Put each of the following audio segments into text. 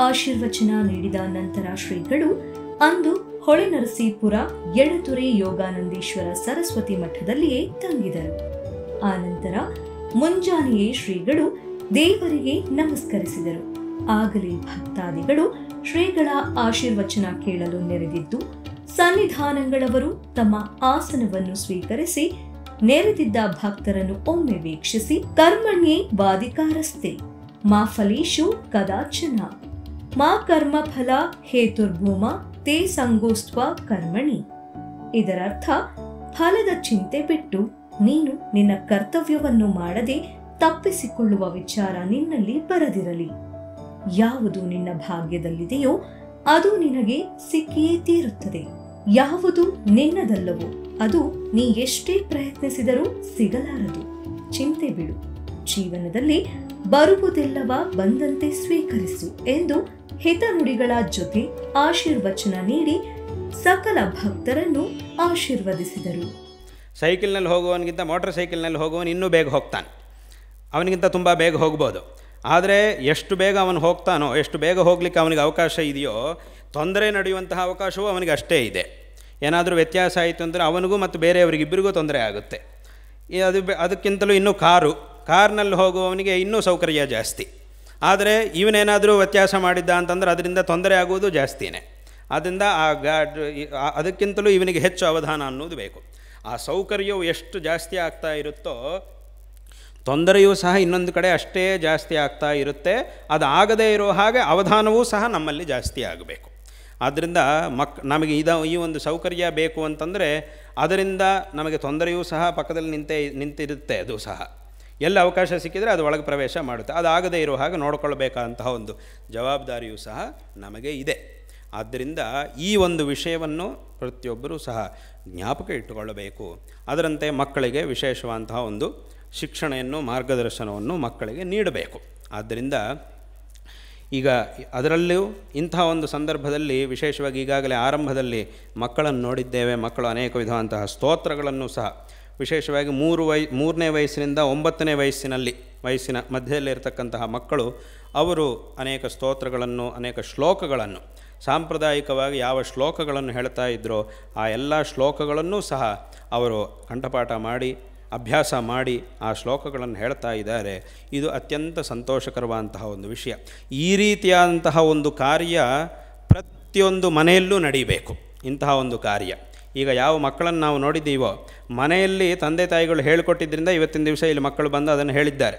ಆಶೀರ್ವಚನ ನೀಡಿದ ನಂತರ ಶ್ರೀಗಳು ಅಂದು ಹೊಳೆನರಸೀಪುರ ಎಡತುರೆ ಯೋಗಾನಂದೇಶ್ವರ ಸರಸ್ವತಿ ಮಠದಲ್ಲಿಯೇ ತಂಗಿದರು. ಆನಂತರ ಮುಂಜಾನೆಯೇ ಶ್ರೀಗಳು ದೇವರಿಗೆ ನಮಸ್ಕರಿಸಿದರು. ಆಗಲೇ ಭಕ್ತಾದಿಗಳು ಶ್ರೀಗಳ ಆಶೀರ್ವಚನ ಕೇಳಲು ನೆರೆದಿದ್ದು, ಸನ್ನಿಧಾನಗಳವರು ತಮ್ಮ ಆಸನವನ್ನು ಸ್ವೀಕರಿಸಿ ನೆರೆದಿದ್ದ ಭಕ್ತರನ್ನು ಒಮ್ಮೆ ವೀಕ್ಷಿಸಿ, ಕರ್ಮಣ್ಯೇ ವಾದಿಕಾರಸ್ತೆ ಮಾ ಫಲೇಶು ಕದಾಚನ ಮಾ ಕರ್ಮಫಲ ಹೇತುರ್ಭೂಮ ತೇ ಸಂಗೋಸ್ತ್ವ ಕರ್ಮಣಿ. ಇದರರ್ಥ, ಫಲದ ಚಿಂತೆ ಬಿಟ್ಟು ನೀನು ನಿನ್ನ ಕರ್ತವ್ಯವನ್ನು ಮಾಡದೆ ತಪ್ಪಿಸಿಕೊಳ್ಳುವ ವಿಚಾರ ನಿನ್ನಲ್ಲಿ ಬರದಿರಲಿ. ಯಾವುದು ನಿನ್ನ ಭಾಗ್ಯದಲ್ಲಿದೆಯೋ ಅದು ನಿನಗೆ ಸಿಕ್ಕಿಯೇ ತೀರುತ್ತದೆ. ಯಾವುದು ನಿನ್ನದಲ್ಲವೋ ಅದು ನೀ ಎಷ್ಟೇ ಪ್ರಯತ್ನಿಸಿದರೂ ಸಿಗಲಾರದು. ಚಿಂತೆ ಬಿಡು. ಜೀವನದಲ್ಲಿ ಬರುವುದೆಲ್ಲವ ಬಂದಂತೆ ಸ್ವೀಕರಿಸು ಎಂದು ಹಿತನುಡಿಗಳ ಜೊತೆ ಆಶೀರ್ವಚನ ನೀಡಿ ಸಕಲ ಭಕ್ತರನ್ನು ಆಶೀರ್ವದಿಸಿದರು. ಸೈಕಲ್ನಲ್ಲಿ ಹೋಗುವವನಿಗಿಂತ ಮೋಟರ್ ಸೈಕಲ್ನಲ್ಲಿ ಹೋಗುವವನು ಇನ್ನೂ ಬೇಗ ಹೋಗ್ತಾನೆ. ಅವನಿಗಿಂತ ತುಂಬ ಬೇಗ ಹೋಗ್ಬೋದು. ಆದರೆ ಎಷ್ಟು ಬೇಗ ಅವನು ಹೋಗ್ತಾನೋ, ಎಷ್ಟು ಬೇಗ ಹೋಗಲಿಕ್ಕೆ ಅವನಿಗೆ ಅವಕಾಶ ಇದೆಯೋ, ತೊಂದರೆ ನಡೆಯುವಂತಹ ಅವಕಾಶವೂ ಅವನಿಗೆ ಅಷ್ಟೇ ಇದೆ. ಏನಾದರೂ ವ್ಯತ್ಯಾಸ ಆಯಿತು ಅಂದರೆ ಅವನಿಗೂ ಮತ್ತು ಬೇರೆಯವರಿಗಿಬ್ಬರಿಗೂ ತೊಂದರೆ ಆಗುತ್ತೆ. ಅದಕ್ಕಿಂತಲೂ ಇನ್ನೂ ಕಾರ್ನಲ್ಲಿ ಹೋಗುವವನಿಗೆ ಇನ್ನೂ ಸೌಕರ್ಯ ಜಾಸ್ತಿ. ಆದರೆ ಇವನೇನಾದರೂ ವ್ಯತ್ಯಾಸ ಮಾಡಿದ್ದ ಅಂತಂದರೆ ಅದರಿಂದ ತೊಂದರೆ ಆಗುವುದು ಜಾಸ್ತಿಯೇ. ಆದ್ದರಿಂದ ಅದಕ್ಕಿಂತಲೂ ಇವನಿಗೆ ಹೆಚ್ಚು ಅವಧಾನ ಅನ್ನೋದು ಬೇಕು. ಆ ಸೌಕರ್ಯವು ಎಷ್ಟು ಜಾಸ್ತಿ ಆಗ್ತಾ ಇರುತ್ತೋ ತೊಂದರೆಯೂ ಸಹ ಇನ್ನೊಂದು ಕಡೆ ಅಷ್ಟೇ ಜಾಸ್ತಿ ಆಗ್ತಾ ಇರುತ್ತೆ. ಅದು ಆಗದೇ ಇರೋ ಹಾಗೆ ಅವಧಾನವೂ ಸಹ ನಮ್ಮಲ್ಲಿ ಜಾಸ್ತಿ ಆಗಬೇಕು. ಆದ್ದರಿಂದ ನಮಗೆ ಈ ಒಂದು ಸೌಕರ್ಯ ಬೇಕು ಅಂತಂದರೆ ಅದರಿಂದ ನಮಗೆ ತೊಂದರೆಯೂ ಸಹ ಪಕ್ಕದಲ್ಲಿ ನಿಂತಿರುತ್ತೆ. ಅದು ಸಹ ಎಲ್ಲ ಅವಕಾಶ ಸಿಕ್ಕಿದರೆ ಅದು ಒಳಗೆ ಪ್ರವೇಶ ಮಾಡುತ್ತೆ. ಅದಾಗದೇ ಇರೋ ಹಾಗೆ ನೋಡಿಕೊಳ್ಬೇಕಾದಂತಹ ಒಂದು ಜವಾಬ್ದಾರಿಯೂ ಸಹ ನಮಗೆ ಇದೆ. ಆದ್ದರಿಂದ ಈ ಒಂದು ವಿಷಯವನ್ನು ಪ್ರತಿಯೊಬ್ಬರೂ ಸಹ ಜ್ಞಾಪಕ ಇಟ್ಟುಕೊಳ್ಳಬೇಕು. ಅದರಂತೆ ಮಕ್ಕಳಿಗೆ ವಿಶೇಷವಾದಂತಹ ಒಂದು ಶಿಕ್ಷಣವನ್ನು, ಮಾರ್ಗದರ್ಶನವನ್ನು ಮಕ್ಕಳಿಗೆ ನೀಡಬೇಕು. ಆದ್ದರಿಂದ ಈಗ ಅದರಲ್ಲೂ ಇಂತಹ ಒಂದು ಸಂದರ್ಭದಲ್ಲಿ ವಿಶೇಷವಾಗಿ ಈಗಾಗಲೇ ಆರಂಭದಲ್ಲಿ ಮಕ್ಕಳನ್ನು ನೋಡಿದ್ದೇವೆ. ಮಕ್ಕಳು ಅನೇಕ ವಿಧವಾದಂತಹ ಸ್ತೋತ್ರಗಳನ್ನು ಸಹ ವಿಶೇಷವಾಗಿ 3ನೇ ವಯಸ್ಸಿನಿಂದ 9ನೇ ವಯಸ್ಸಿನ ಮಧ್ಯದಲ್ಲಿರ್ತಕ್ಕಂತಹ ಮಕ್ಕಳು ಅವರು ಅನೇಕ ಸ್ತೋತ್ರಗಳನ್ನು, ಅನೇಕ ಶ್ಲೋಕಗಳನ್ನು, ಸಾಂಪ್ರದಾಯಿಕವಾಗಿ ಯಾವ ಶ್ಲೋಕಗಳನ್ನು ಹೇಳ್ತಾ ಇದ್ದರೋ ಆ ಎಲ್ಲ ಶ್ಲೋಕಗಳನ್ನೂ ಸಹ ಅವರು ಕಂಠಪಾಠ ಮಾಡಿ ಅಭ್ಯಾಸ ಮಾಡಿ ಆ ಶ್ಲೋಕಗಳನ್ನು ಹೇಳ್ತಾ ಇದ್ದಾರೆ. ಇದು ಅತ್ಯಂತ ಸಂತೋಷಕರವಾದಂತಹ ಒಂದು ವಿಷಯ. ಈ ರೀತಿಯಾದಂತಹ ಒಂದು ಕಾರ್ಯ ಪ್ರತಿಯೊಂದು ಮನೆಯಲ್ಲೂ ನಡೀಬೇಕು. ಇಂತಹ ಒಂದು ಕಾರ್ಯ ಈಗ ಯಾವ ಮಕ್ಕಳನ್ನು ನಾವು ನೋಡಿದ್ದೀವೋ ಮನೆಯಲ್ಲಿ ತಂದೆ ತಾಯಿಗಳು ಹೇಳಿಕೊಟ್ಟಿದ್ದರಿಂದ ಇವತ್ತಿನ ದಿವಸ ಇಲ್ಲಿ ಮಕ್ಕಳು ಬಂದು ಅದನ್ನು ಹೇಳಿದ್ದಾರೆ.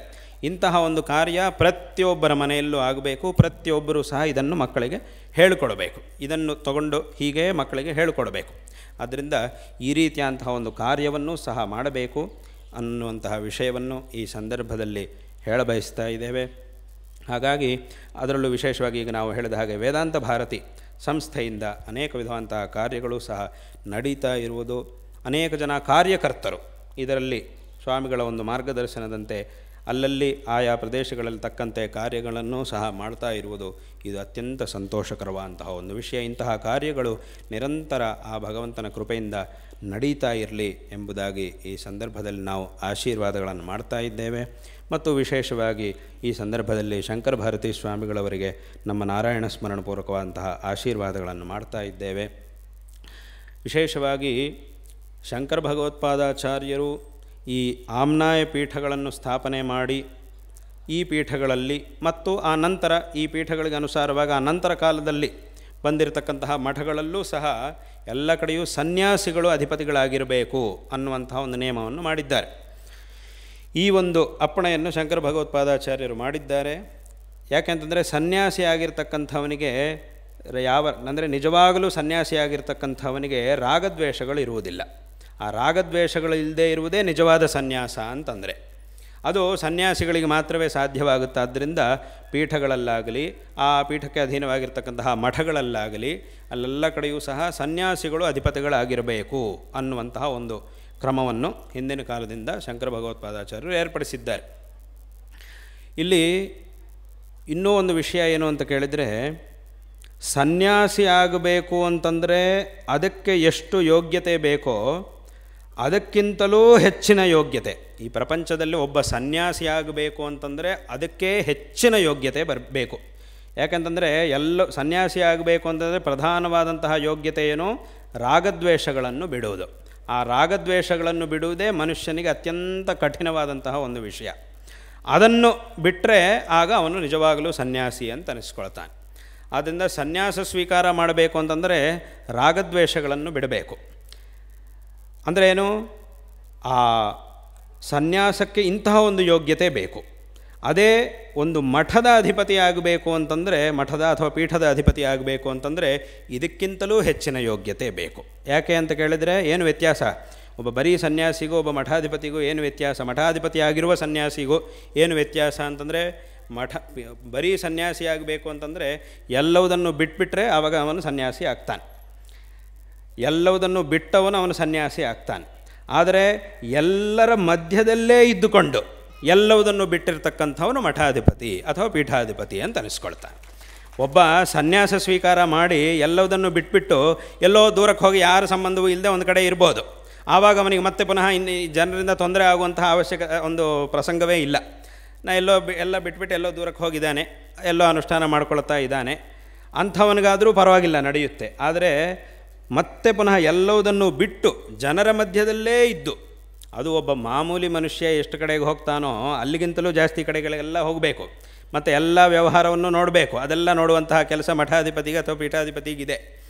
ಇಂತಹ ಒಂದು ಕಾರ್ಯ ಪ್ರತಿಯೊಬ್ಬರ ಮನೆಯಲ್ಲೂ ಆಗಬೇಕು. ಪ್ರತಿಯೊಬ್ಬರೂ ಸಹ ಇದನ್ನು ಮಕ್ಕಳಿಗೆ ಹೇಳಿಕೊಡಬೇಕು. ಇದನ್ನು ತಗೊಂಡು ಹೀಗೆ ಮಕ್ಕಳಿಗೆ ಹೇಳಿಕೊಡಬೇಕು. ಆದ್ದರಿಂದ ಈ ರೀತಿಯಾದಂತಹ ಒಂದು ಕಾರ್ಯವನ್ನು ಸಹ ಮಾಡಬೇಕು ಅನ್ನುವಂತಹ ವಿಷಯವನ್ನು ಈ ಸಂದರ್ಭದಲ್ಲಿ ಹೇಳಬಯಸ್ತಾ ಇದ್ದೇವೆ. ಹಾಗಾಗಿ ಅದರಲ್ಲೂ ವಿಶೇಷವಾಗಿ ಈಗ ನಾವು ಹೇಳಿದ ಹಾಗೆ ವೇದಾಂತ ಭಾರತಿ ಸಂಸ್ಥೆಯಿಂದ ಅನೇಕ ವಿಧವಾದಂತಹ ಕಾರ್ಯಗಳು ಸಹ ನಡೀತಾ ಇರುವುದು. ಅನೇಕ ಜನ ಕಾರ್ಯಕರ್ತರು ಇದರಲ್ಲಿ ಸ್ವಾಮಿಗಳ ಒಂದು ಮಾರ್ಗದರ್ಶನದಂತೆ ಅಲ್ಲಲ್ಲಿ ಆಯಾ ಪ್ರದೇಶಗಳಲ್ಲಿ ತಕ್ಕಂತೆ ಕಾರ್ಯಗಳನ್ನು ಸಹ ಮಾಡ್ತಾ ಇರುವುದು ಇದು ಅತ್ಯಂತ ಸಂತೋಷಕರವಾದಂತಹ ಒಂದು ವಿಷಯ. ಇಂತಹ ಕಾರ್ಯಗಳು ನಿರಂತರ ಆ ಭಗವಂತನ ಕೃಪೆಯಿಂದ ನಡೀತಾ ಇರಲಿ ಎಂಬುದಾಗಿ ಈ ಸಂದರ್ಭದಲ್ಲಿ ನಾವು ಆಶೀರ್ವಾದಗಳನ್ನು ಮಾಡ್ತಾ ಇದ್ದೇವೆ. ಮತ್ತು ವಿಶೇಷವಾಗಿ ಈ ಸಂದರ್ಭದಲ್ಲಿ ಶಂಕರ ಭಾರತೀ ಸ್ವಾಮಿಗಳವರಿಗೆ ನಮ್ಮ ನಾರಾಯಣ ಸ್ಮರಣಪೂರ್ವಕವಾದಂತಹ ಆಶೀರ್ವಾದಗಳನ್ನು ಮಾಡ್ತಾ ಇದ್ದೇವೆ. ವಿಶೇಷವಾಗಿ ಶಂಕರ ಭಗವತ್ಪಾದಾಚಾರ್ಯರು ಈ ಆಮ್ನಾಯ ಪೀಠಗಳನ್ನು ಸ್ಥಾಪನೆ ಮಾಡಿ ಈ ಪೀಠಗಳಲ್ಲಿ ಮತ್ತು ಆ ನಂತರ ಈ ಪೀಠಗಳಿಗೆ ಅನುಸಾರವಾಗಿ ಆ ನಂತರ ಕಾಲದಲ್ಲಿ ಬಂದಿರತಕ್ಕಂತಹ ಮಠಗಳಲ್ಲೂ ಸಹ ಎಲ್ಲ ಕಡೆಯೂ ಸನ್ಯಾಸಿಗಳು ಅಧಿಪತಿಗಳಾಗಿರಬೇಕು ಅನ್ನುವಂತಹ ಒಂದು ನಿಯಮವನ್ನು ಮಾಡಿದ್ದಾರೆ. ಈ ಒಂದು ಅಪ್ಪಣೆಯನ್ನು ಶಂಕರ ಭಗವತ್ಪಾದಾಚಾರ್ಯರು ಮಾಡಿದ್ದಾರೆ. ಯಾಕೆಂತಂದರೆ ಸನ್ಯಾಸಿ ಆಗಿರ್ತಕ್ಕಂಥವನಿಗೆ ಅಂದರೆ ನಿಜವಾಗಲೂ ಸನ್ಯಾಸಿ ಆಗಿರ್ತಕ್ಕಂಥವನಿಗೆ ರಾಗದ್ವೇಷಗಳು ಇರುವುದಿಲ್ಲ. ಆ ರಾಗದ್ವೇಷಗಳು ಇಲ್ಲದೆ ಇರುವುದೇ ನಿಜವಾದ ಸನ್ಯಾಸ ಅಂತಂದರೆ ಅದು ಸನ್ಯಾಸಿಗಳಿಗೆ ಮಾತ್ರವೇ ಸಾಧ್ಯವಾಗುತ್ತಾದ್ದರಿಂದ ಪೀಠಗಳಲ್ಲಾಗಲಿ ಆ ಪೀಠಕ್ಕೆ ಅಧೀನವಾಗಿರ್ತಕ್ಕಂತಹ ಮಠಗಳಲ್ಲಾಗಲಿ ಅಲ್ಲೆಲ್ಲ ಕಡೆಯೂ ಸಹ ಸನ್ಯಾಸಿಗಳು ಅಧಿಪತಿಗಳಾಗಿರಬೇಕು ಅನ್ನುವಂತಹ ಒಂದು ಕ್ರಮವನ್ನು ಹಿಂದಿನ ಕಾಲದಿಂದ ಶಂಕರ ಭಗವತ್ಪಾದಾಚಾರ್ಯರು ಏರ್ಪಡಿಸಿದ್ದಾರೆ. ಇಲ್ಲಿ ಇನ್ನೂ ಒಂದು ವಿಷಯ ಏನು ಅಂತ ಕೇಳಿದರೆ, ಸನ್ಯಾಸಿ ಆಗಬೇಕು ಅಂತಂದರೆ ಅದಕ್ಕೆ ಎಷ್ಟು ಯೋಗ್ಯತೆ ಬೇಕೋ ಅದಕ್ಕಿಂತಲೂ ಹೆಚ್ಚಿನ ಯೋಗ್ಯತೆ ಈ ಪ್ರಪಂಚದಲ್ಲಿ ಒಬ್ಬ ಸನ್ಯಾಸಿ ಆಗಬೇಕು ಅಂತಂದರೆ ಅದಕ್ಕೆ ಹೆಚ್ಚಿನ ಯೋಗ್ಯತೆ ಬರಬೇಕು. ಯಾಕೆಂತಂದರೆ ಸನ್ಯಾಸಿ ಆಗಬೇಕು ಅಂತಂದರೆ ಪ್ರಧಾನವಾದಂತಹ ಯೋಗ್ಯತೆ ಏನು? ರಾಗದ್ವೇಷಗಳನ್ನು ಬಿಡುವುದು. ಆ ರಾಗದ್ವೇಷಗಳನ್ನು ಬಿಡುವುದೇ ಮನುಷ್ಯನಿಗೆ ಅತ್ಯಂತ ಕಠಿಣವಾದಂತಹ ಒಂದು ವಿಷಯ. ಅದನ್ನು ಬಿಟ್ಟರೆ ಆಗ ಅವನು ನಿಜವಾಗಲೂ ಸನ್ಯಾಸಿ ಅಂತ ಅನಿಸ್ಕೊಳ್ತಾನೆ. ಆದ್ದರಿಂದ ಸನ್ಯಾಸ ಸ್ವೀಕಾರ ಮಾಡಬೇಕು ಅಂತಂದರೆ ರಾಗದ್ವೇಷಗಳನ್ನು ಬಿಡಬೇಕು. ಅಂದರೆ ಏನು? ಆ ಸನ್ಯಾಸಕ್ಕೆ ಇಂತಹ ಒಂದು ಯೋಗ್ಯತೆ ಬೇಕು. ಅದೇ ಒಂದು ಮಠದ ಅಧಿಪತಿ ಆಗಬೇಕು ಅಂತಂದರೆ, ಮಠದ ಅಥವಾ ಪೀಠದ ಅಧಿಪತಿ ಆಗಬೇಕು ಅಂತಂದರೆ ಇದಕ್ಕಿಂತಲೂ ಹೆಚ್ಚಿನ ಯೋಗ್ಯತೆ ಬೇಕು. ಯಾಕೆ ಅಂತ ಕೇಳಿದರೆ ಏನು ವ್ಯತ್ಯಾಸ? ಒಬ್ಬ ಬರೀ ಸನ್ಯಾಸಿಗೂ ಒಬ್ಬ ಮಠಾಧಿಪತಿಗೂ ಏನು ವ್ಯತ್ಯಾಸ? ಮಠಾಧಿಪತಿ ಆಗಿರುವ ಸನ್ಯಾಸಿಗೂ ಏನು ವ್ಯತ್ಯಾಸ ಅಂತಂದರೆ, ಬರೀ ಸನ್ಯಾಸಿ ಆಗಬೇಕು ಅಂತಂದರೆ ಎಲ್ಲವುದನ್ನು ಬಿಟ್ಬಿಟ್ರೆ ಆವಾಗ ಅವನು ಸನ್ಯಾಸಿ ಆಗ್ತಾನೆ. ಎಲ್ಲವುದನ್ನು ಬಿಟ್ಟವನು ಅವನು ಸನ್ಯಾಸಿ ಆಗ್ತಾನೆ. ಆದರೆ ಎಲ್ಲರ ಮಧ್ಯದಲ್ಲೇ ಇದ್ದುಕೊಂಡು ಎಲ್ಲವುದನ್ನು ಬಿಟ್ಟಿರ್ತಕ್ಕಂಥವನು ಮಠಾಧಿಪತಿ ಅಥವಾ ಪೀಠಾಧಿಪತಿ ಅಂತ ಅನಿಸ್ಕೊಳ್ತಾನೆ. ಒಬ್ಬ ಸನ್ಯಾಸ ಸ್ವೀಕಾರ ಮಾಡಿ ಎಲ್ಲವುದನ್ನು ಬಿಟ್ಬಿಟ್ಟು ಎಲ್ಲೋ ದೂರಕ್ಕೆ ಹೋಗಿ ಯಾರ ಸಂಬಂಧವೂ ಇಲ್ಲದೆ ಒಂದು ಕಡೆ ಇರ್ಬೋದು. ಆವಾಗ ಅವನಿಗೆ ಮತ್ತೆ ಪುನಃ ಇನ್ನು ಜನರಿಂದ ತೊಂದರೆ ಆಗುವಂತಹ ಒಂದು ಪ್ರಸಂಗವೇ ಇಲ್ಲ. ಎಲ್ಲ ಬಿಟ್ಬಿಟ್ಟು ಎಲ್ಲೋ ದೂರಕ್ಕೆ ಹೋಗಿದ್ದಾನೆ, ಎಲ್ಲೋ ಅನುಷ್ಠಾನ ಮಾಡ್ಕೊಳ್ತಾ ಇದ್ದಾನೆ, ಅಂಥವನಿಗಾದರೂ ಪರವಾಗಿಲ್ಲ, ನಡೆಯುತ್ತೆ. ಆದರೆ ಮತ್ತೆ ಪುನಃ ಎಲ್ಲವುದನ್ನು ಬಿಟ್ಟು ಜನರ ಮಧ್ಯದಲ್ಲೇ ಇದ್ದು, ಅದು ಒಬ್ಬ ಮಾಮೂಲಿ ಮನುಷ್ಯ ಎಷ್ಟು ಕಡೆಗೆ ಹೋಗ್ತಾನೋ ಅಲ್ಲಿಗಿಂತಲೂ ಜಾಸ್ತಿ ಕಡೆಗಳಿಗೆಲ್ಲ ಹೋಗಬೇಕು, ಮತ್ತು ಎಲ್ಲ ವ್ಯವಹಾರವನ್ನು ನೋಡಬೇಕು. ಅದೆಲ್ಲ ನೋಡುವಂತಹ ಕೆಲಸ ಮಠಾಧಿಪತಿಗೆ ಅಥವಾ ಪೀಠಾಧಿಪತಿಗಿದೆ.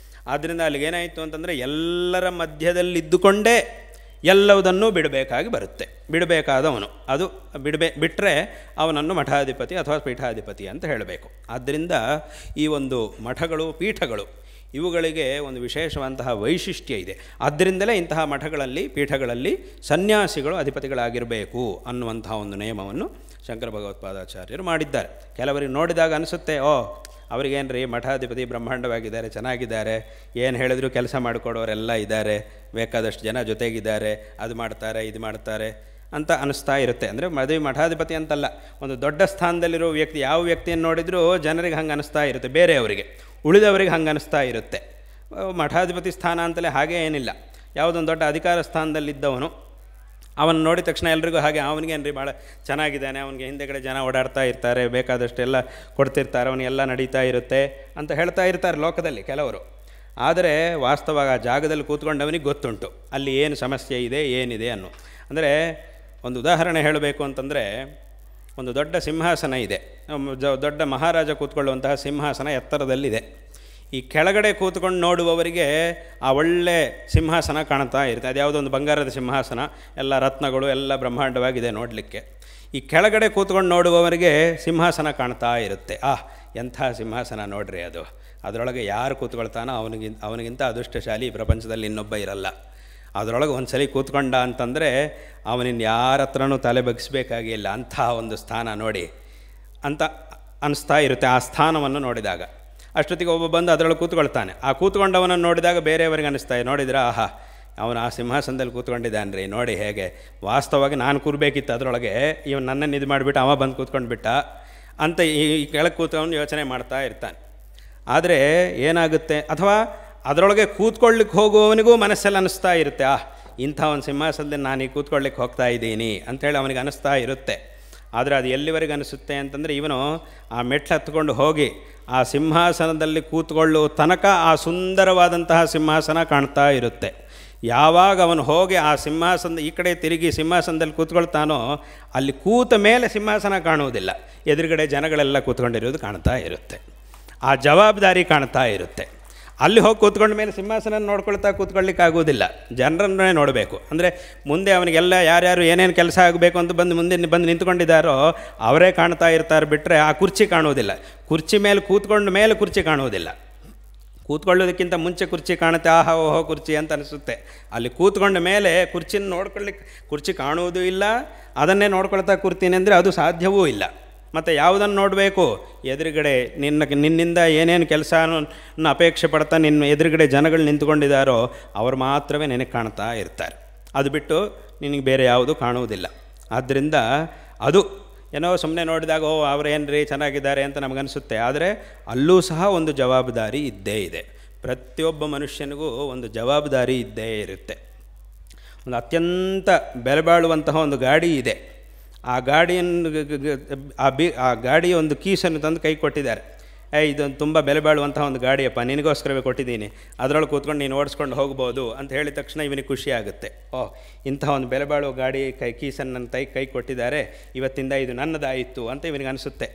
ಆದ್ದರಿಂದ ಅಲ್ಲಿಗೇನಾಯಿತು ಅಂತಂದರೆ ಎಲ್ಲರ ಮಧ್ಯದಲ್ಲಿದ್ದುಕೊಂಡೇ ಎಲ್ಲವುದನ್ನು ಬಿಡಬೇಕಾಗಿ ಬರುತ್ತೆ. ಬಿಡಬೇಕಾದವನು ಅದು ಬಿಟ್ಟರೆ ಅವನನ್ನು ಮಠಾಧಿಪತಿ ಅಥವಾ ಪೀಠಾಧಿಪತಿ ಅಂತ ಹೇಳಬೇಕು. ಆದ್ದರಿಂದ ಈ ಒಂದು ಮಠಗಳು, ಪೀಠಗಳು ಇವುಗಳಿಗೆ ಒಂದು ವಿಶೇಷವಂತಹ ವೈಶಿಷ್ಟ್ಯ ಇದೆ. ಆದ್ದರಿಂದಲೇ ಇಂತಹ ಮಠಗಳಲ್ಲಿ, ಪೀಠಗಳಲ್ಲಿ ಸನ್ಯಾಸಿಗಳು ಅಧಿಪತಿಗಳಾಗಿರಬೇಕು ಅನ್ನುವಂತಹ ಒಂದು ನಿಯಮವನ್ನು ಶಂಕರ ಭಗವತ್ಪಾದಾಚಾರ್ಯರು ಮಾಡಿದ್ದಾರೆ. ಕೆಲವರಿಗೆ ನೋಡಿದಾಗ ಅನಿಸುತ್ತೆ, ಅವರಿಗೇನು ರೀ ಮಠಾಧಿಪತಿ ಬ್ರಹ್ಮಾಂಡವಾಗಿದ್ದಾರೆ, ಚೆನ್ನಾಗಿದ್ದಾರೆ, ಏನು ಹೇಳಿದ್ರು ಕೆಲಸ ಮಾಡಿಕೊಡೋರೆಲ್ಲ ಇದ್ದಾರೆ, ಬೇಕಾದಷ್ಟು ಜನ ಜೊತೆಗಿದ್ದಾರೆ, ಅದು ಮಾಡ್ತಾರೆ ಇದು ಮಾಡ್ತಾರೆ ಅಂತ ಅನಿಸ್ತಾ ಇರುತ್ತೆ. ಅಂದರೆ ಮಠಾಧಿಪತಿ ಅಂತಲ್ಲ, ಒಂದು ದೊಡ್ಡ ಸ್ಥಾನದಲ್ಲಿರೋ ವ್ಯಕ್ತಿ, ಯಾವ ವ್ಯಕ್ತಿಯನ್ನು ನೋಡಿದರೂ ಜನರಿಗೆ ಹಂಗೆ ಅನಿಸ್ತಾ ಇರುತ್ತೆ, ಬೇರೆಯವರಿಗೆ ಉಳಿದವರಿಗೆ ಹಂಗೆ ಅನಿಸ್ತಾ ಇರುತ್ತೆ. ಮಠಾಧಿಪತಿ ಸ್ಥಾನ ಅಂತಲೇ ಹಾಗೇ ಏನಿಲ್ಲ. ಯಾವುದೊಂದು ದೊಡ್ಡ ಅಧಿಕಾರ ಸ್ಥಾನದಲ್ಲಿದ್ದವನು ಅವನು ನೋಡಿದ ತಕ್ಷಣ ಎಲ್ರಿಗೂ ಹಾಗೆ ಅವನಿಗೇನು ರೀ ಭಾಳ ಚೆನ್ನಾಗಿದ್ದಾನೆ, ಅವನಿಗೆ ಹಿಂದೆಗಡೆ ಜನ ಓಡಾಡ್ತಾ ಇರ್ತಾರೆ, ಬೇಕಾದಷ್ಟೆಲ್ಲ ಕೊಡ್ತಿರ್ತಾರೆ, ಅವನಿಗೆಲ್ಲ ನಡೀತಾ ಇರುತ್ತೆ ಅಂತ ಹೇಳ್ತಾ ಇರ್ತಾರೆ ಲೋಕದಲ್ಲಿ ಕೆಲವರು. ಆದರೆ ವಾಸ್ತವ ಆ ಜಾಗದಲ್ಲಿ ಕೂತ್ಕೊಂಡವನಿಗೆ ಗೊತ್ತುಂಟು ಅಲ್ಲಿ ಏನು ಸಮಸ್ಯೆ ಇದೆ, ಏನಿದೆ ಅನ್ನೋ. ಅಂದರೆ ಒಂದು ಉದಾಹರಣೆ ಹೇಳಬೇಕು ಅಂತಂದರೆ, ಒಂದು ದೊಡ್ಡ ಸಿಂಹಾಸನ ಇದೆ, ದೊಡ್ಡ ಮಹಾರಾಜ ಕೂತ್ಕೊಳ್ಳುವಂತಹ ಸಿಂಹಾಸನ ಎತ್ತರದಲ್ಲಿದೆ. ಈ ಕೆಳಗಡೆ ಕೂತ್ಕೊಂಡು ನೋಡುವವರಿಗೆ ಆ ಒಳ್ಳೆ ಸಿಂಹಾಸನ ಕಾಣ್ತಾ ಇರುತ್ತೆ. ಅದು ಯಾವುದೋ ಒಂದು ಬಂಗಾರದ ಸಿಂಹಾಸನ, ಎಲ್ಲ ರತ್ನಗಳು, ಎಲ್ಲ ಬ್ರಹ್ಮಾಂಡವಾಗಿದೆ ನೋಡಲಿಕ್ಕೆ. ಈ ಕೆಳಗಡೆ ಕೂತ್ಕೊಂಡು ನೋಡುವವರಿಗೆ ಸಿಂಹಾಸನ ಕಾಣ್ತಾ ಇರುತ್ತೆ. ಎಂಥ ಸಿಂಹಾಸನ ನೋಡ್ರಿ, ಅದರೊಳಗೆ ಯಾರು ಕೂತ್ಕೊಳ್ತಾನೋ ಅವನಿಗಿಂತ ಅದೃಷ್ಟಶಾಲಿ ಪ್ರಪಂಚದಲ್ಲಿ ಇನ್ನೊಬ್ಬ ಇರಲ್ಲ. ಅದರೊಳಗೆ ಒಂದು ಸಲ ಕೂತ್ಕೊಂಡ ಅಂತಂದರೆ ಅವನಿನ್ನು ಯಾರ ಹತ್ರನೂ ತಲೆ ಬಗ್ಗಿಸ್ಬೇಕಾಗಿಲ್ಲ, ಅಂಥ ಒಂದು ಸ್ಥಾನ ನೋಡಿ ಅಂತ ಅನಿಸ್ತಾ ಇರುತ್ತೆ ಆ ಸ್ಥಾನವನ್ನು ನೋಡಿದಾಗ. ಅಷ್ಟೊತ್ತಿಗೆ ಒಬ್ಬ ಬಂದು ಅದರೊಳಗೆ ಕೂತ್ಕೊಳ್ತಾನೆ. ಆ ಕೂತ್ಕೊಂಡವನನ್ನು ನೋಡಿದಾಗ ಬೇರೆಯವರಿಗೆ ಅನ್ನಿಸ್ತಾ ನೋಡಿದ್ರೆ ಅವನು ಆ ಸಿಂಹಾಸನದಲ್ಲಿ ಕೂತ್ಕೊಂಡಿದ್ದಾನೆ ರೀ, ನೋಡಿ ಹೇಗೆ, ವಾಸ್ತವವಾಗಿ ನಾನು ಕೂರಬೇಕಿತ್ತು ಅದರೊಳಗೆ, ಇವನು ನನ್ನನ್ನು ಇದು ಮಾಡಿಬಿಟ್ಟು ಅವ ಬಂದು ಕೂತ್ಕೊಂಡು ಬಿಟ್ಟ ಅಂತ ಈ ಕೆಳಗೆ ಕೂತ್ಕೊಂಡು ಯೋಚನೆ ಮಾಡ್ತಾ ಇರ್ತಾನೆ. ಆದರೆ ಏನಾಗುತ್ತೆ, ಅಥವಾ ಅದರೊಳಗೆ ಕೂತ್ಕೊಳ್ಳಿಕ್ಕೆ ಹೋಗುವವನಿಗೂ ಮನಸ್ಸಲ್ಲಿ ಅನ್ನಿಸ್ತಾ ಇರುತ್ತೆ, ಇಂಥ ಒಂದು ಸಿಂಹಾಸನದಲ್ಲಿ ನಾನು ಈಗ ಕೂತ್ಕೊಳ್ಳಿಕ್ಕೆ ಹೋಗ್ತಾ ಇದ್ದೀನಿ ಅಂಥೇಳಿ ಅವನಿಗೆ ಅನ್ನಿಸ್ತಾ ಇರುತ್ತೆ. ಆದರೆ ಅದು ಎಲ್ಲಿವರೆಗೆ ಅನಿಸುತ್ತೆ ಅಂತಂದರೆ, ಇವನು ಆ ಮೆಟ್ಲು ಹತ್ಕೊಂಡು ಹೋಗಿ ಆ ಸಿಂಹಾಸನದಲ್ಲಿ ಕೂತ್ಕೊಳ್ಳುವ ತನಕ ಆ ಸುಂದರವಾದಂತಹ ಸಿಂಹಾಸನ ಕಾಣ್ತಾ ಇರುತ್ತೆ. ಯಾವಾಗ ಅವನು ಹೋಗಿ ಆ ಸಿಂಹಾಸನದ ಈ ಕಡೆ ತಿರುಗಿ ಸಿಂಹಾಸನದಲ್ಲಿ ಕೂತ್ಕೊಳ್ತಾನೋ ಅಲ್ಲಿ ಕೂತ ಮೇಲೆ ಸಿಂಹಾಸನ ಕಾಣುವುದಿಲ್ಲ, ಎದುರುಗಡೆ ಜನಗಳೆಲ್ಲ ಕೂತ್ಕೊಂಡಿರೋದು ಕಾಣ್ತಾ ಇರುತ್ತೆ, ಆ ಜವಾಬ್ದಾರಿ ಕಾಣ್ತಾ ಇರುತ್ತೆ. ಅಲ್ಲಿ ಹೋಗಿ ಕೂತ್ಕೊಂಡ ಮೇಲೆ ಸಿಂಹಾಸನ ನೋಡ್ಕೊಳ್ತಾ ಕೂತ್ಕೊಳ್ಳಿಕ್ಕಾಗೋದಿಲ್ಲ, ಜನರನ್ನೇ ನೋಡಬೇಕು. ಅಂದರೆ ಮುಂದೆ ಅವನಿಗೆಲ್ಲ ಯಾರ್ಯಾರು ಏನೇನು ಕೆಲಸ ಆಗಬೇಕು ಅಂತ ಮುಂದೆ ಬಂದು ನಿಂತ್ಕೊಂಡಿದ್ದಾರೋ ಅವರೇ ಕಾಣ್ತಾ ಇರ್ತಾರೆ, ಬಿಟ್ಟರೆ ಆ ಕುರ್ಚಿ ಕಾಣುವುದಿಲ್ಲ. ಕುರ್ಚಿ ಮೇಲೆ ಕೂತ್ಕೊಂಡ ಮೇಲೆ ಕುರ್ಚಿ ಕಾಣುವುದಿಲ್ಲ. ಕೂತ್ಕೊಳ್ಳೋದಕ್ಕಿಂತ ಮುಂಚೆ ಕುರ್ಚಿ ಕಾಣುತ್ತೆ, ಓಹೋ ಕುರ್ಚಿ ಅಂತ ಅನಿಸುತ್ತೆ. ಅಲ್ಲಿ ಕೂತ್ಕೊಂಡ ಮೇಲೆ ಕುರ್ಚಿನ ನೋಡ್ಕೊಳ್ಳಿಕ್ಕೆ ಕುರ್ಚಿ ಕಾಣುವುದೂ ಇಲ್ಲ, ಅದನ್ನೇ ನೋಡ್ಕೊಳ್ತಾ ಕೂರ್ತೀನಿ ಅಂದರೆ ಅದು ಸಾಧ್ಯವೂ ಇಲ್ಲ. ಮತ್ತು ಯಾವುದನ್ನು ನೋಡಬೇಕು, ಎದುರುಗಡೆ ನಿನ್ನಿಂದ ಏನೇನು ಕೆಲಸನ ಅಪೇಕ್ಷೆ ಪಡ್ತಾ ನಿನ್ನ ಎದುರುಗಡೆ ಜನಗಳು ನಿಂತ್ಕೊಂಡಿದ್ದಾರೋ ಅವರು ಮಾತ್ರವೇ ನಿನಗೆ ಕಾಣ್ತಾ ಇರ್ತಾರೆ. ಅದು ಬಿಟ್ಟು ನಿನಗೆ ಬೇರೆ ಯಾವುದು ಕಾಣುವುದಿಲ್ಲ. ಆದ್ದರಿಂದ ಅದು ಏನೋ ಸುಮ್ಮನೆ ನೋಡಿದಾಗ ಅವರೇನು ರೀ ಚೆನ್ನಾಗಿದ್ದಾರೆ ಅಂತ ನಮಗನ್ನಿಸುತ್ತೆ. ಆದರೆ ಅಲ್ಲೂ ಸಹ ಒಂದು ಜವಾಬ್ದಾರಿ ಇದ್ದೇ ಇದೆ. ಪ್ರತಿಯೊಬ್ಬ ಮನುಷ್ಯನಿಗೂ ಒಂದು ಜವಾಬ್ದಾರಿ ಇದ್ದೇ ಇರುತ್ತೆ. ಒಂದು ಅತ್ಯಂತ ಬೆಲೆ ಬಾಳುವಂತಹ ಒಂದು ಗಾಡಿ ಇದೆ. ಆ ಗಾಡಿಯನ್ನು ಆ ಗಾಡಿಯ ಒಂದು ಕೀಸನ್ನು ತಂದು ಕೈ ಕೊಟ್ಟಿದ್ದಾರೆ. ಇದೊಂದು ತುಂಬ ಬೆಲೆ ಬಾಳುವಂತಹ ಒಂದು ಗಾಡಿಯಪ್ಪ, ನಿನಗೋಸ್ಕರವೇ ಕೊಟ್ಟಿದ್ದೀನಿ, ಅದರೊಳಗೆ ಕೂತ್ಕೊಂಡು ನೀನು ಓಡಿಸ್ಕೊಂಡು ಹೋಗ್ಬೋದು ಅಂತ ಹೇಳಿದ ತಕ್ಷಣ ಇವನಿಗೆ ಖುಷಿ ಆಗುತ್ತೆ. ಓಹ್, ಇಂತಹ ಒಂದು ಬೆಲೆ ಬಾಳುವ ಗಾಡಿ ಕೀಸನ್ನು ನನ್ನ ಕೈ ಕೊಟ್ಟಿದ್ದಾರೆ, ಇವತ್ತಿಂದ ಇದು ನನ್ನದಾಯಿತು ಅಂತ ಇವನಿಗೆ ಅನಿಸುತ್ತೆ.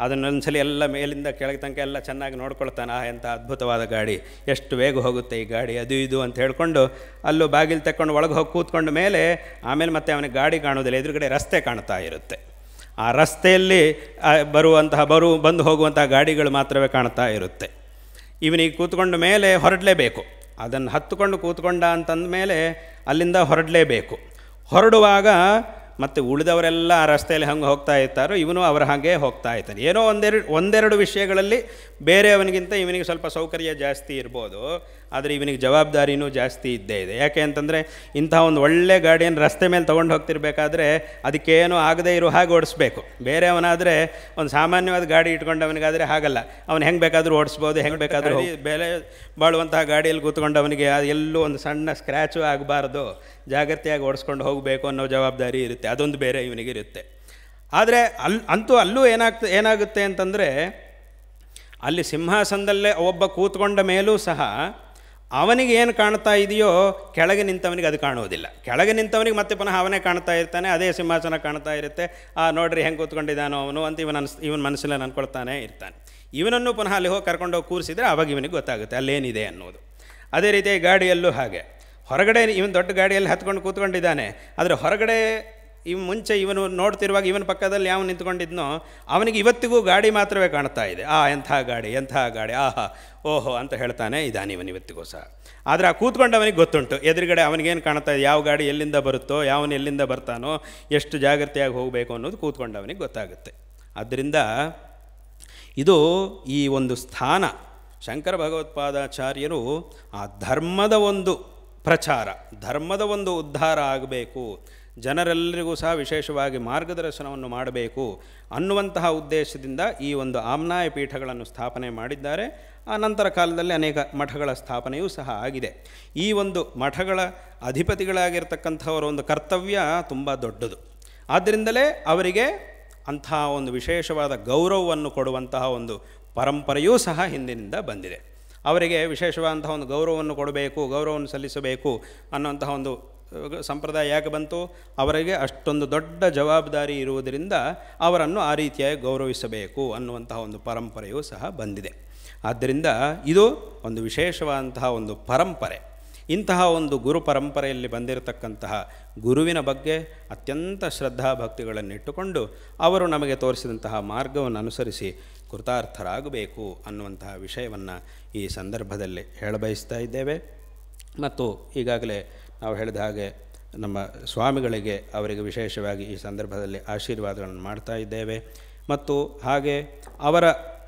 ಅದನ್ನೊಂದ್ಸಲಿ ಎಲ್ಲ ಮೇಲಿಂದ ಕೆಳಗೆ ತನಕ ಎಲ್ಲ ಚೆನ್ನಾಗಿ ನೋಡ್ಕೊಳ್ತಾನೆ. ಎಂಥ ಅದ್ಭುತವಾದ ಗಾಡಿ, ಎಷ್ಟು ಬೇಗ ಹೋಗುತ್ತೆ ಈ ಗಾಡಿ, ಅದು ಇದು ಅಂತ ಹೇಳ್ಕೊಂಡು ಅಲ್ಲೂ ಬಾಗಿಲು ತಕ್ಕೊಂಡು ಒಳಗೆ ಹೋಗಿ ಕೂತ್ಕೊಂಡ ಆಮೇಲೆ ಮತ್ತೆ ಅವನಿಗೆ ಗಾಡಿ ಕಾಣೋದಿಲ್ಲ, ಎದುರುಗಡೆ ರಸ್ತೆ ಕಾಣ್ತಾ ಇರುತ್ತೆ. ಆ ರಸ್ತೆಯಲ್ಲಿ ಬಂದು ಹೋಗುವಂಥ ಗಾಡಿಗಳು ಮಾತ್ರವೇ ಕಾಣ್ತಾ ಇರುತ್ತೆ. ಇವನಿಗೆ ಕೂತ್ಕೊಂಡ ಮೇಲೆ ಹೊರಡಲೇಬೇಕು. ಅದನ್ನು ಹತ್ತುಕೊಂಡು ಕೂತ್ಕೊಂಡ ಅಂತಂದ ಮೇಲೆ ಅಲ್ಲಿಂದ ಹೊರಡಲೇಬೇಕು. ಹೊರಡುವಾಗ ಮತ್ತು ಉಳಿದವರೆಲ್ಲ ಆ ರಸ್ತೆಯಲ್ಲಿ ಹಂಗೆ ಹೋಗ್ತಾ ಇರ್ತಾರೋ ಇವನು ಅವರ ಹಾಗೆ ಹೋಗ್ತಾ ಇರ್ತಾನೆ. ಏನೋ ಒಂದೆರಡು ವಿಷಯಗಳಲ್ಲಿ ಬೇರೆಯವನಿಗಿಂತ ಇವನಿಗೆ ಸ್ವಲ್ಪ ಸೌಕರ್ಯ ಜಾಸ್ತಿ ಇರ್ಬೋದು, ಆದರೆ ಇವನಿಗೆ ಜವಾಬ್ದಾರಿನೂ ಜಾಸ್ತಿ ಇದ್ದೇ ಇದೆ. ಯಾಕೆ ಅಂತಂದರೆ ಇಂಥ ಒಂದು ಒಳ್ಳೆ ಗಾಡಿಯನ್ನು ರಸ್ತೆ ಮೇಲೆ ತೊಗೊಂಡು ಹೋಗ್ತಿರ್ಬೇಕಾದ್ರೆ ಅದಕ್ಕೇನು ಆಗದೇ ಇರೋ ಹಾಗೆ ಓಡಿಸ್ಬೇಕು. ಬೇರೆಯವನಾದರೆ ಒಂದು ಸಾಮಾನ್ಯವಾದ ಗಾಡಿ ಇಟ್ಕೊಂಡವನಿಗಾದರೆ ಹಾಗಲ್ಲ, ಅವನು ಹೆಂಗೆ ಬೇಕಾದರೂ ಓಡಿಸ್ಬೋದು, ಹೆಂಗೆ ಬೇಕಾದರೂ ಬೆಲೆ ಬಾಳುವಂತಹ ಗಾಡಿಯಲ್ಲಿ ಕೂತ್ಕೊಂಡವನಿಗೆ ಎಲ್ಲೂ ಒಂದು ಸಣ್ಣ ಸ್ಕ್ರ್ಯಾಚು ಆಗಬಾರ್ದು, ಜಾಗ್ರತೆಯಾಗಿ ಓಡಿಸ್ಕೊಂಡು ಹೋಗಬೇಕು ಅನ್ನೋ ಜವಾಬ್ದಾರಿ ಇರುತ್ತೆ. ಅದೊಂದು ಬೇರೆ ಇವನಿಗಿರುತ್ತೆ. ಆದರೆ ಅಲ್ಲೂ ಏನಾಗುತ್ತೆ ಅಂತಂದರೆ ಅಲ್ಲಿ ಸಿಂಹಾಸನದಲ್ಲೇ ಒಬ್ಬ ಕೂತ್ಕೊಂಡ ಮೇಲೂ ಸಹ ಅವನಿಗೆ ಏನು ಕಾಣ್ತಾ ಇದೆಯೋ ಕೆಳಗೆ ನಿಂತವನಿಗೆ ಅದು ಕಾಣೋದಿಲ್ಲ. ಕೆಳಗೆ ನಿಂತವನಿಗೆ ಮತ್ತೆ ಪುನಃ ಅವನೇ ಕಾಣ್ತಾ ಇರ್ತಾನೆ, ಅದೇ ಸಿಂಹಾಸನ ಕಾಣ್ತಾ ಇರುತ್ತೆ. ನೋಡ್ರಿ ಹೆಂಗೆ ಕೂತ್ಕೊಂಡಿದ್ದಾನೋ ಅವನು ಅಂತ ಇವನ ಮನಸ್ಸಲ್ಲಿ ಅಂದ್ಕೊಳ್ತಾನೆ ಇರ್ತಾನೆ. ಇವನನ್ನು ಪುನಃ ಅಲ್ಲಿ ಹೋಗಿ ಕರ್ಕೊಂಡೋಗಿ ಕೂರಿಸಿದರೆ ಆವಾಗ ಇವನಿಗೆ ಗೊತ್ತಾಗುತ್ತೆ ಅಲ್ಲೇನಿದೆ ಅನ್ನೋದು. ಅದೇ ರೀತಿ ಗಾಡಿಯಲ್ಲೂ ಹಾಗೆ, ಹೊರಗಡೆ ಇವನು ದೊಡ್ಡ ಗಾಡಿಯಲ್ಲಿ ಹತ್ಕೊಂಡು ಕೂತ್ಕೊಂಡಿದ್ದಾನೆ, ಆದರೆ ಹೊರಗಡೆ ಮುಂಚೆ ಇವನು ನೋಡ್ತಿರುವಾಗ ಇವನ ಪಕ್ಕದಲ್ಲಿ ಯಾವ ನಿಂತ್ಕೊಂಡಿದ್ನೋ ಅವನಿಗೆ ಇವತ್ತಿಗೂ ಗಾಡಿ ಮಾತ್ರವೇ ಕಾಣ್ತಾ ಇದೆ. ಎಂಥ ಗಾಡಿ, ಆಹಾ ಓಹೋ ಅಂತ ಹೇಳ್ತಾನೆ ಇದ್ದಾನೆ ಇವತ್ತಿಗೂ ಸಹ. ಆದರೆ ಆ ಕೂತ್ಕೊಂಡವನಿಗೆ ಗೊತ್ತುಂಟು ಎದುರುಗಡೆ ಅವನಿಗೇನು ಕಾಣ್ತಾ ಇದೆ, ಯಾವ ಗಾಡಿ ಎಲ್ಲಿಂದ ಬರುತ್ತೋ, ಯಾವನು ಎಲ್ಲಿಂದ ಬರ್ತಾನೋ, ಎಷ್ಟು ಜಾಗ್ರತೆಯಾಗಿ ಹೋಗಬೇಕು ಅನ್ನೋದು ಕೂತ್ಕೊಂಡವನಿಗೆ ಗೊತ್ತಾಗುತ್ತೆ. ಆದ್ದರಿಂದ ಇದು ಈ ಒಂದು ಸ್ಥಾನ ಶಂಕರ ಭಗವತ್ಪಾದಾಚಾರ್ಯರು ಆ ಧರ್ಮದ ಒಂದು ಪ್ರಚಾರ, ಧರ್ಮದ ಒಂದು ಉದ್ಧಾರ ಆಗಬೇಕು, ಜನರೆಲ್ಲರಿಗೂ ಸಹ ವಿಶೇಷವಾಗಿ ಮಾರ್ಗದರ್ಶನವನ್ನು ಮಾಡಬೇಕು ಅನ್ನುವಂತಹ ಉದ್ದೇಶದಿಂದ ಈ ಒಂದು ಆಮ್ನಾಯ ಪೀಠಗಳನ್ನು ಸ್ಥಾಪನೆ ಮಾಡಿದ್ದಾರೆ. ಆ ನಂತರ ಕಾಲದಲ್ಲಿ ಅನೇಕ ಮಠಗಳ ಸ್ಥಾಪನೆಯೂ ಸಹ ಆಗಿದೆ. ಈ ಒಂದು ಮಠಗಳ ಅಧಿಪತಿಗಳಾಗಿರ್ತಕ್ಕಂಥವರ ಒಂದು ಕರ್ತವ್ಯ ತುಂಬ ದೊಡ್ಡದು. ಆದ್ದರಿಂದಲೇ ಅವರಿಗೆ ಅಂತಹ ಒಂದು ವಿಶೇಷವಾದ ಗೌರವವನ್ನು ಕೊಡುವಂತಹ ಒಂದು ಪರಂಪರೆಯೂ ಸಹ ಹಿಂದಿನಿಂದ ಬಂದಿದೆ. ಅವರಿಗೆ ವಿಶೇಷವಾದಂತಹ ಒಂದು ಗೌರವವನ್ನು ಕೊಡಬೇಕು, ಗೌರವವನ್ನು ಸಲ್ಲಿಸಬೇಕು ಅನ್ನುವಂತಹ ಒಂದು ಸಂಪ್ರದಾಯ ಯಾಕೆ ಬಂತು? ಅವರಿಗೆ ಅಷ್ಟೊಂದು ದೊಡ್ಡ ಜವಾಬ್ದಾರಿ ಇರುವುದರಿಂದ ಅವರನ್ನು ಆ ರೀತಿಯಾಗಿ ಗೌರವಿಸಬೇಕು ಅನ್ನುವಂತಹ ಒಂದು ಪರಂಪರೆಯೂ ಸಹ ಬಂದಿದೆ. ಆದ್ದರಿಂದ ಇದು ಒಂದು ವಿಶೇಷವಾದಂತಹ ಒಂದು ಪರಂಪರೆ. ಇಂತಹ ಒಂದು ಗುರು ಪರಂಪರೆಯಲ್ಲಿ ಬಂದಿರತಕ್ಕಂತಹ ಗುರುವಿನ ಬಗ್ಗೆ ಅತ್ಯಂತ ಶ್ರದ್ಧಾಭಕ್ತಿಗಳನ್ನಿಟ್ಟುಕೊಂಡು ಅವರು ನಮಗೆ ತೋರಿಸಿದಂತಹ ಮಾರ್ಗವನ್ನು ಅನುಸರಿಸಿ ಕೃತಾರ್ಥರಾಗಬೇಕು ಅನ್ನುವಂತಹ ವಿಷಯವನ್ನು ಈ ಸಂದರ್ಭದಲ್ಲಿ ಹೇಳಬಯಸ್ತಾ ಇದ್ದೇವೆ. ಮತ್ತು ಈಗಾಗಲೇ ನಾವು ಹೇಳಿದ ಹಾಗೆ ನಮ್ಮ ಸ್ವಾಮಿಗಳಿಗೆ ಅವರಿಗೆ ವಿಶೇಷವಾಗಿ ಈ ಸಂದರ್ಭದಲ್ಲಿ ಆಶೀರ್ವಾದಗಳನ್ನು ಮಾಡ್ತಾ ಇದ್ದೇವೆ. ಮತ್ತು ಹಾಗೆ ಅವರ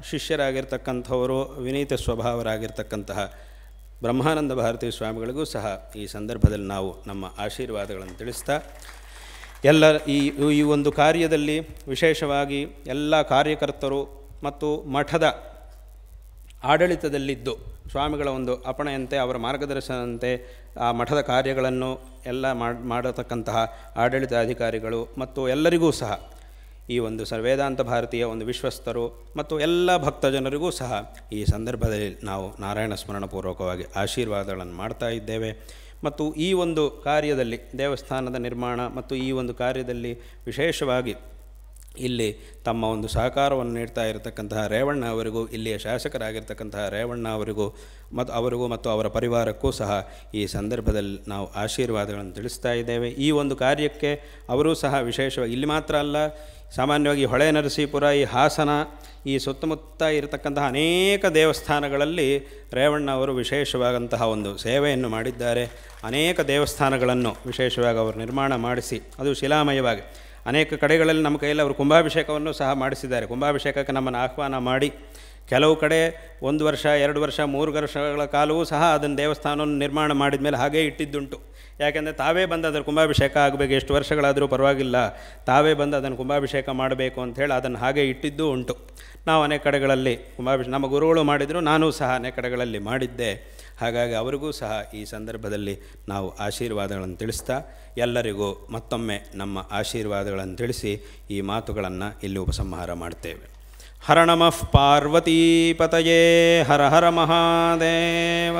ಶಿಷ್ಯರಾಗಿರ್ತಕ್ಕಂಥವರು ವಿನೀತ ಸ್ವಭಾವರಾಗಿರ್ತಕ್ಕಂತಹ ಬ್ರಹ್ಮಾನಂದ ಭಾರತೀ ಸ್ವಾಮಿಗಳಿಗೂ ಸಹ ಈ ಸಂದರ್ಭದಲ್ಲಿ ನಾವು ನಮ್ಮ ಆಶೀರ್ವಾದಗಳನ್ನು ತಿಳಿಸ್ತಾ, ಎಲ್ಲ ಈ ಒಂದು ಕಾರ್ಯದಲ್ಲಿ ವಿಶೇಷವಾಗಿ ಎಲ್ಲ ಕಾರ್ಯಕರ್ತರು ಮತ್ತು ಮಠದ ಆಡಳಿತದಲ್ಲಿದ್ದು ಸ್ವಾಮಿಗಳ ಒಂದು ಅಪ್ಪಣೆಯಂತೆ ಅವರ ಮಾರ್ಗದರ್ಶನದಂತೆ ಆ ಮಠದ ಕಾರ್ಯಗಳನ್ನು ಎಲ್ಲ ಮಾಡತಕ್ಕಂತಹ ಆಡಳಿತ ಅಧಿಕಾರಿಗಳು ಮತ್ತು ಎಲ್ಲರಿಗೂ ಸಹ ಈ ಒಂದು ವೇದಾಂತ ಭಾರತೀಯ ಒಂದು ವಿಶ್ವಸ್ತರು ಮತ್ತು ಎಲ್ಲ ಭಕ್ತ ಜನರಿಗೂ ಸಹ ಈ ಸಂದರ್ಭದಲ್ಲಿ ನಾವು ನಾರಾಯಣ ಸ್ಮರಣಪೂರ್ವಕವಾಗಿ ಆಶೀರ್ವಾದಗಳನ್ನು ಮಾಡ್ತಾ ಇದ್ದೇವೆ. ಮತ್ತು ಈ ಒಂದು ಕಾರ್ಯದಲ್ಲಿ ದೇವಸ್ಥಾನದ ನಿರ್ಮಾಣ ಮತ್ತು ಈ ಒಂದು ಕಾರ್ಯದಲ್ಲಿ ವಿಶೇಷವಾಗಿ ಇಲ್ಲಿ ತಮ್ಮ ಒಂದು ಸಹಕಾರವನ್ನು ನೀಡ್ತಾ ಇರತಕ್ಕಂತಹ ರೇವಣ್ಣ ಅವರಿಗೂ, ಇಲ್ಲಿಯ ಶಾಸಕರಾಗಿರ್ತಕ್ಕಂತಹ ರೇವಣ್ಣ ಅವರಿಗೂ ಮತ್ತು ಅವರ ಪರಿವಾರಕ್ಕೂ ಸಹ ಈ ಸಂದರ್ಭದಲ್ಲಿ ನಾವು ಆಶೀರ್ವಾದಗಳನ್ನು ತಿಳಿಸ್ತಾ ಇದ್ದೇವೆ. ಈ ಒಂದು ಕಾರ್ಯಕ್ಕೆ ಅವರೂ ಸಹ ವಿಶೇಷವಾಗಿ ಇಲ್ಲಿ ಮಾತ್ರ ಅಲ್ಲ, ಸಾಮಾನ್ಯವಾಗಿ ಹೊಳೆ ನರಸೀಪುರ, ಈ ಹಾಸನ, ಈ ಸುತ್ತಮುತ್ತ ಇರತಕ್ಕಂತಹ ಅನೇಕ ದೇವಸ್ಥಾನಗಳಲ್ಲಿ ರೇವಣ್ಣ ಅವರು ವಿಶೇಷವಾದಂತಹ ಒಂದು ಸೇವೆಯನ್ನು ಮಾಡಿದ್ದಾರೆ. ಅನೇಕ ದೇವಸ್ಥಾನಗಳನ್ನು ವಿಶೇಷವಾಗಿ ಅವರು ನಿರ್ಮಾಣ ಮಾಡಿಸಿ ಅದು ಶಿಲಾಮಯವಾಗಿ ಅನೇಕ ಕಡೆಗಳಲ್ಲಿ ನಮ್ಮ ಕೈಯಲ್ಲಿ ಅವರು ಕುಂಭಾಭಿಷೇಕವನ್ನು ಸಹ ಮಾಡಿಸಿದ್ದಾರೆ. ಕುಂಭಾಭಿಷೇಕಕ್ಕೆ ನಮ್ಮನ್ನು ಆಹ್ವಾನ ಮಾಡಿ ಕೆಲವು ಕಡೆ 1 ವರ್ಷ 2 ವರ್ಷ 3 ವರ್ಷಗಳ ಕಾಲವೂ ಸಹ ಅದನ್ನು ದೇವಸ್ಥಾನವನ್ನು ನಿರ್ಮಾಣ ಮಾಡಿದ ಮೇಲೆ ಹಾಗೇ ಇಟ್ಟಿದ್ದುಂಟು. ಯಾಕೆಂದರೆ ತಾವೇ ಬಂದು ಅದರ ಕುಂಭಾಭಿಷೇಕ ಆಗಬೇಕು, ಎಷ್ಟು ವರ್ಷಗಳಾದರೂ ಪರವಾಗಿಲ್ಲ, ತಾವೇ ಬಂದು ಅದನ್ನು ಕುಂಭಾಭಿಷೇಕ ಮಾಡಬೇಕು ಅಂಥೇಳಿ ಅದನ್ನು ಹಾಗೆ ಇಟ್ಟಿದ್ದೂ ಉಂಟು. ನಾವು ಅನೇಕ ಕಡೆಗಳಲ್ಲಿ ನಮ್ಮ ಗುರುಗಳು ಮಾಡಿದರು, ನಾನೂ ಸಹ ಅನೇಕ ಕಡೆಗಳಲ್ಲಿ ಮಾಡಿದ್ದೆ. ಹಾಗಾಗಿ ಅವರಿಗೂ ಸಹ ಈ ಸಂದರ್ಭದಲ್ಲಿ ನಾವು ಆಶೀರ್ವಾದಗಳನ್ನು ತಿಳಿಸ್ತಾ ಎಲ್ಲರಿಗೂ ಮತ್ತೊಮ್ಮೆ ನಮ್ಮ ಆಶೀರ್ವಾದಗಳನ್ನು ತಿಳಿಸಿ ಈ ಮಾತುಗಳನ್ನು ಇಲ್ಲಿ ಉಪಸಂಹಾರ ಮಾಡ್ತೇವೆ. ಹರ ನಮಃ ಪಾರ್ವತೀಪತಯೇ ಹರ ಹರ ಮಹಾದೇವ.